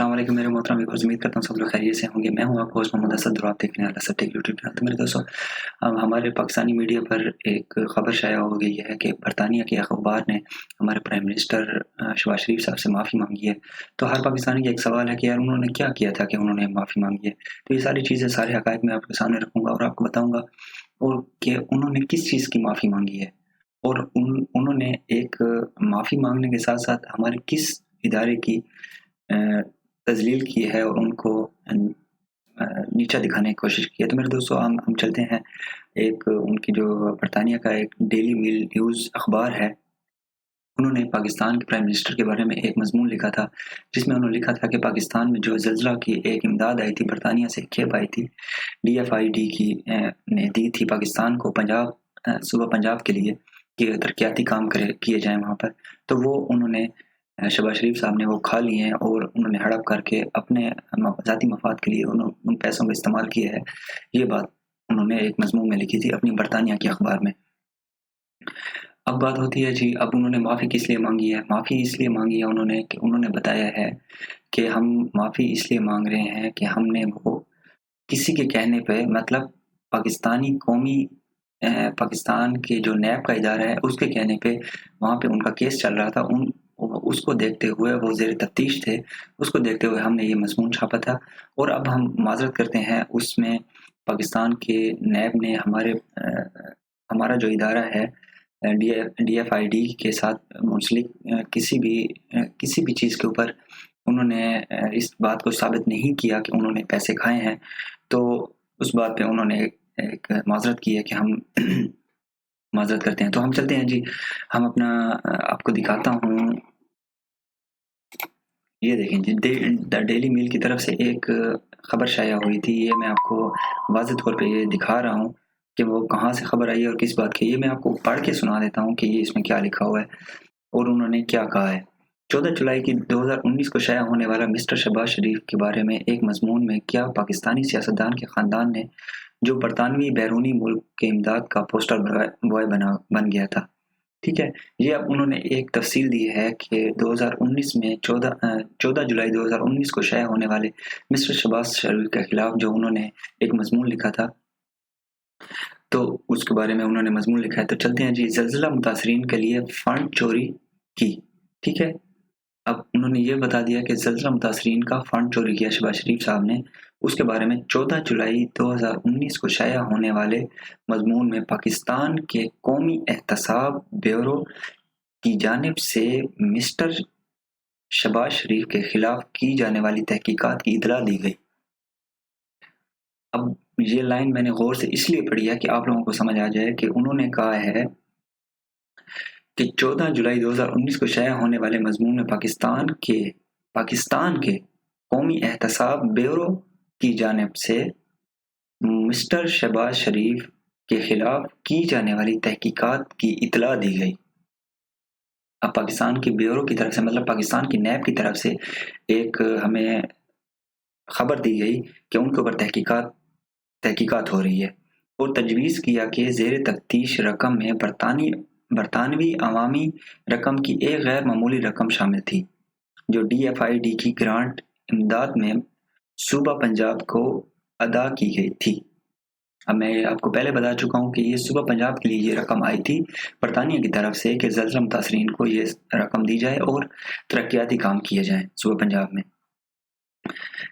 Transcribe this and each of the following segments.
अस्सलाम वालेकुम मेरे मोहतरम व्यूअर्स, उम्मीद करता हूँ सब लोग खैरियत से होंगे। मैं हूँ आपका होस्ट मोहम्मद असद और आप देख रहे हैं अलअसद टेक यूट्यूब चैनल। तो मेरे दोस्तों, अब हमारे पाकिस्तानी मीडिया पर एक खबर शाया हो गई है कि बरतानिया के अखबार ने हमारे प्राइम मिनिस्टर शहबाज शरीफ साहब से माफ़ी मांगी है। तो हर पाकिस्तानी का एक सवाल है कि यार उन्होंने क्या किया था कि उन्होंने माफ़ी मांगी है। तो ये सारी चीज़ें, सारे हक़ाइक़ मैं आपके सामने रखूँगा और आपको बताऊँगा और कि उन्होंने किस चीज़ की माफ़ी मांगी है और उन्होंने एक माफ़ी मांगने के साथ साथ हमारे किस इदारे की तज़लील की है और उनको नीचा दिखाने की कोशिश की है। तो मेरे दोस्तों, हम चलते हैं एक उनकी जो बरतानिया का एक डेली मेल न्यूज़ अखबार है, उन्होंने पाकिस्तान के प्राइम मिनिस्टर के बारे में एक मज़मून लिखा था, जिसमें उन्होंने लिखा था कि पाकिस्तान में जो ज़िलज़ला की एक इमदाद आई थी, बरतानिया से खेप आई थी, DFID की ने दी थी पाकिस्तान को सूबा पंजाब के लिए कि तरक्याती काम किए जाएँ वहाँ पर। तो वो उन्होंने शहबाज शरीफ साहब ने वो खा लिए हैं और उन्होंने हड़प करके अपने ज़ाती मफाद के लिए उन पैसों का इस्तेमाल किया है। ये बात उन्होंने एक मज़मून में लिखी थी अपनी बरतानिया के अखबार में। अब बात होती है जी, अब उन्होंने माफ़ी किस लिए मांगी है? माफ़ी इसलिए मांगी है उन्होंने कि उन्होंने बताया है कि हम माफ़ी इसलिए मांग रहे हैं कि हमने वो किसी के कहने पे, मतलब पाकिस्तानी कौमी पाकिस्तान के जो नैब का इदारा है उसके कहने पे वहाँ पे उनका केस चल रहा था। उसको देखते हुए, वो ज़ेर तफ्तीश थे, उसको देखते हुए हमने ये मज़मून छापा था और अब हम माज़रत करते हैं। उसमें पाकिस्तान के नैब ने हमारा जो इदारा है DFID के साथ मुंसलिक किसी भी चीज़ के ऊपर उन्होंने इस बात को साबित नहीं किया कि उन्होंने पैसे खाए हैं। तो उस बात पे उन्होंने एक माज़रत की है कि हम माज़रत करते हैं। तो हम चलते हैं जी, हम अपना आपको दिखाता हूँ। ये देखें जी, द डेली मेल की तरफ से एक खबर शाया हुई थी। ये मैं आपको वाज़ेह तौर पे ये दिखा रहा हूँ कि वो कहाँ से खबर आई है और किस बात की। ये मैं आपको पढ़ के सुना देता हूँ कि ये इसमें क्या लिखा हुआ है और उन्होंने क्या कहा है। 14 जुलाई की 2019 को शाया होने वाला मिस्टर शहबाज शरीफ के बारे में एक मज़मून में क्या पाकिस्तानी सियासतदान के ख़ानदान ने, जो बरतानवी बैरूनी मुल्क के इमदाद का पोस्टर बॉय बन गया था। ठीक है, ये अब उन्होंने एक तफसील दी है कि 2019 में 14 जुलाई 2019 को शाया होने वाले मिस्टर शहबाज शरीफ के खिलाफ जो उन्होंने एक मज़मून लिखा था, तो उसके बारे में उन्होंने मज़मून लिखा है। तो चलते हैं जी, ज़लज़ला मुतासरीन के लिए फंड चोरी की। ठीक है, अब उन्होंने ये बता दिया कि ज़लज़ला मुतासरीन का फंड चोरी किया शहबाज शरीफ साहब ने। उसके बारे में 14 जुलाई 2019 को शाया होने वाले मज़मून में पाकिस्तान के कौमी एहतसाब ब्यूरो की जानिब से मिस्टर शहबाज शरीफ के खिलाफ की जाने वाली तहकीकात की इतला दी गई। अब ये लाइन मैंने गौर से इसलिए पढ़ी है कि आप लोगों को समझ आ जाए कि उन्होंने कहा है कि 14 जुलाई 2019 को शाया होने वाले मज़मून में पाकिस्तान के कौमी एहतसाब ब्यूरो की जानिब से मिस्टर शहबाज शरीफ के खिलाफ की जाने वाली तहकीकात की इतला दी गई। अब पाकिस्तान के ब्यूरो की तरफ से, मतलब पाकिस्तान की नैब की तरफ से एक हमें खबर दी गई कि उनके ऊपर तहकीकात हो रही है और तजवीज़ किया कि ज़ेर तफ्तीश रकम में बरतानवी अवामी रकम की एक गैर मामूली रकम शामिल थी, जो DFID की ग्रांट इमदाद में सूबा पंजाब को अदा की गई थी। अब मैं आपको पहले बता चुका हूँ कि ये सूबा पंजाब के लिए ये रकम आई थी बरतानिया की तरफ से कि ज़लज़ला मुतासरीन को ये रकम दी जाए और तरक्याती काम किए जाएँ सूबा पंजाब में।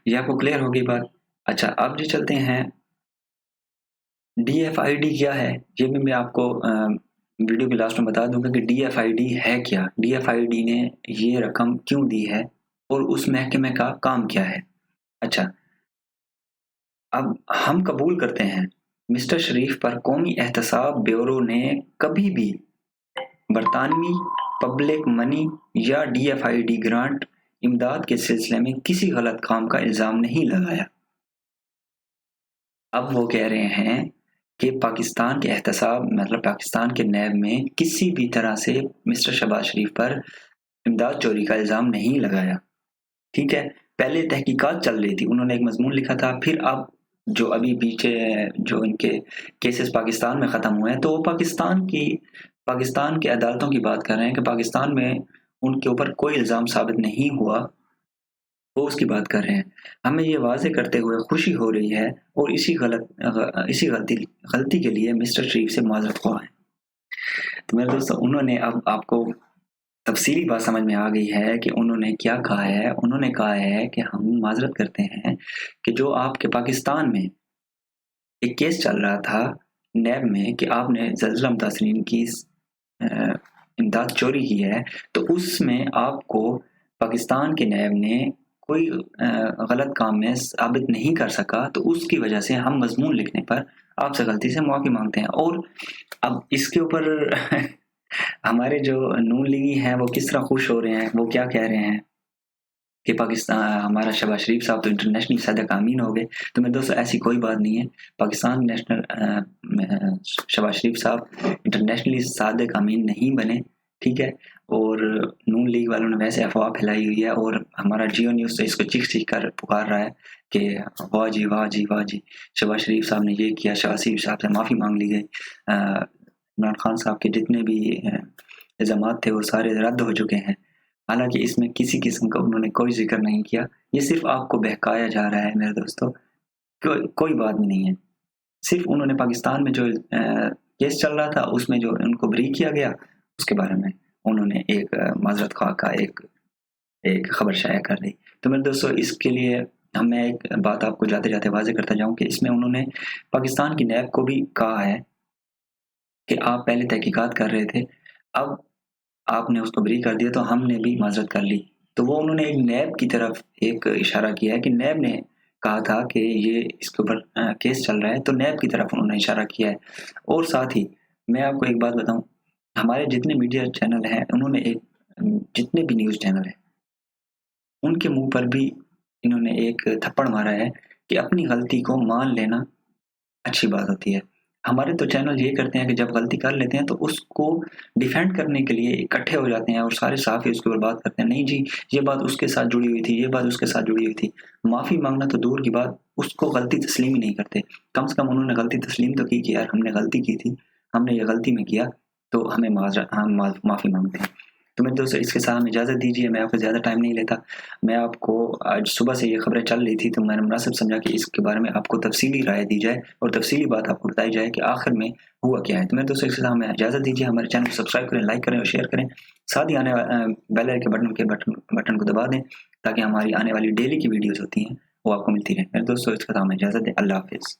ये आपको क्लियर होगी बात। अच्छा, अब जी चलते हैं, DFID क्या है, ये भी मैं आपको वीडियो के लास्ट में बता दूंगा कि DFID है क्या, DFID ने ये रकम क्यों दी है और उस महकमे का काम क्या है। अच्छा, अब हम कबूल करते हैं मिस्टर शरीफ पर कौमी एहतसाब ब्यूरो ने कभी भी बरतानवी पब्लिक मनी या DFID ग्रांट इमदाद के सिलसिले में किसी गलत काम का इल्ज़ाम नहीं लगाया। अब वो कह रहे हैं कि पाकिस्तान के एहतसाब, मतलब पाकिस्तान के नैब में किसी भी तरह से मिस्टर शहबाज शरीफ पर इमदाद चोरी का इल्ज़ाम नहीं लगाया। ठीक है, पहले तहकीकात चल रही थी, उन्होंने एक मज़मून लिखा था। फिर अब जो अभी पीछे जो इनके केसेस पाकिस्तान में ख़त्म हुए हैं, तो वो पाकिस्तान की अदालतों की बात कर रहे हैं कि पाकिस्तान में उनके ऊपर कोई इल्ज़ाम साबित नहीं हुआ وہ اس کی بات کر رہے ہیں. ہمیں یہ واضح کرتے ہوئے خوشی ہو رہی ہے اور اسی غلطی کے لیے مسٹر شریف سے معذرت خواہ ہیں. تو میرے دوستوں انہوں نے اب آپ کو تفصیلی بات سمجھ میں آ گئی ہے کہ انہوں نے کیا کہا ہے. انہوں نے کہا ہے کہ ہم معذرت کرتے ہیں کہ جو آپ کے پاکستان میں ایک کیس چل رہا تھا نیب میں کہ آپ نے زلزلہ متاثرین کی امداد چوری کی ہے، تو اس میں آپ کو پاکستان کے نیب نے کوئی غلط کام میں ثابت نہیں کر سکا، تو اس کی وجہ سے ہم مضمون لکھنے پر آپ سے غلطی سے معافی مانگتے ہیں. اور اب اس کے اوپر ہمارے جو نون لیگی ہیں وہ کس طرح خوش ہو رہے ہیں، وہ کیا کہہ رہے ہیں کہ پاکستان ہمارا شہباز شریف صاحب تو انٹرنیشنل صادق امین ہو گئے. تو میرے دوستوں ایسی کوئی بات نہیں ہے. پاکستان نیشنل شہباز شریف صاحب انٹرنیشنلی صادق امین نہیں بنے، ٹھیک ہے. اور نون لیگ والوں نے ویسے افواہ پھیلائی ہوئی ہے، اور ہمارا جیو نیوز سے اس کو چیخ کر پکار رہا ہے کہ واہ جی واہ جی واہ جی، شہباز شریف صاحب نے یہ کیا، شہباز شریف صاحب سے معافی مانگ لی گئی. عمران خان صاحب کے جتنے بھی الزامات تھے وہ سارے رد ہو چکے ہیں. حالانکہ اس میں کسی قسم کا انہوں نے کوئی ذکر نہیں کیا. یہ صرف آپ کو بہکایا جا رہا ہے میرے دوستوں، کوئی بات بھی نہیں ہے. صرف انہوں نے پاکستان میں جو کیس چل رہا تھا اس میں جو ان کو بری کیا گیا اس کے بارے میں انہوں نے ایک معذرت خواہ کا ایک خبر شائع کر دی. تو میرے دوستوں اس کے لیے میں ایک بات آپ کو جاتے جاتے واضح کرتا جاؤں کہ اس میں انہوں نے پاکستان کی نیب کو بھی کہا ہے کہ آپ پہلے تحقیقات کر رہے تھے، اب آپ نے اس کو بری کر دیا تو ہم نے بھی معذرت کر لی. تو وہ انہوں نے ایک نیب کی طرف ایک اشارہ کیا ہے کہ نیب نے کہا تھا کہ یہ اس کے اوپر کیس چل رہا ہے، تو نیب کی طرف انہوں نے اشارہ کیا ہے. اور ساتھ ہی میں آپ کو ایک بات بتاؤں، ہمارے جتنے میڈیا چینل ہیں انہوں نے جتنے بھی نیوز چینل ہیں ان کے منہ پر بھی انہوں نے ایک تھپڑ مارا ہے کہ اپنی غلطی کو مان لینا اچھی بات ہوتی ہے. ہمارے تو چینل یہ کرتے ہیں کہ جب غلطی کر لیتے ہیں تو اس کو ڈیفینڈ کرنے کے لیے اکٹھے ہو جاتے ہیں اور سارے صحافی اس کے اوپر بات کرتے ہیں، نہیں جی یہ بات اس کے ساتھ جڑی ہوئی تھی، یہ بات اس کے ساتھ جڑی ہوئی تھی. معافی مانگنا تو دور کی بات، اس کو غلطی تسلیم ہی نہیں کرتے. کم سے کم انہوں نے غلطی تسلیم تو کی کہ یار ہم نے غلطی کی تھی، ہم نے یہ غلطی میں کیا، تو ہم معافی مانگتے ہیں. تو میرے دوستوں اس کے ساتھ ہمیں اجازت دیجیے، میں آپ کو زیادہ ٹائم نہیں لیتا. میں آپ کو آج صبح سے یہ خبریں چل رہی تھی تو میں نے مناسب سمجھا کہ اس کے بارے میں آپ کو تفصیلی رائے دی جائے اور تفصیلی بات آپ کو بتائی جائے کہ آخر میں ہوا کیا ہے. تو میرے دوستوں اس کے ساتھ ہمیں اجازت دیجیے، ہمارے چینل کو سبسکرائب کریں، لائک کریں اور شیئر کریں. ساتھ ہی آنے بیل آئیکن کے بٹن کو دبا دیں تاکہ ہماری آنے والی ڈیلی کی ویڈیوز ہوتی ہیں وہ آپ کو ملتی رہیں. میرے دوستوں اس کے ساتھ ہمیں اجازت دیں. اللہ حافظ.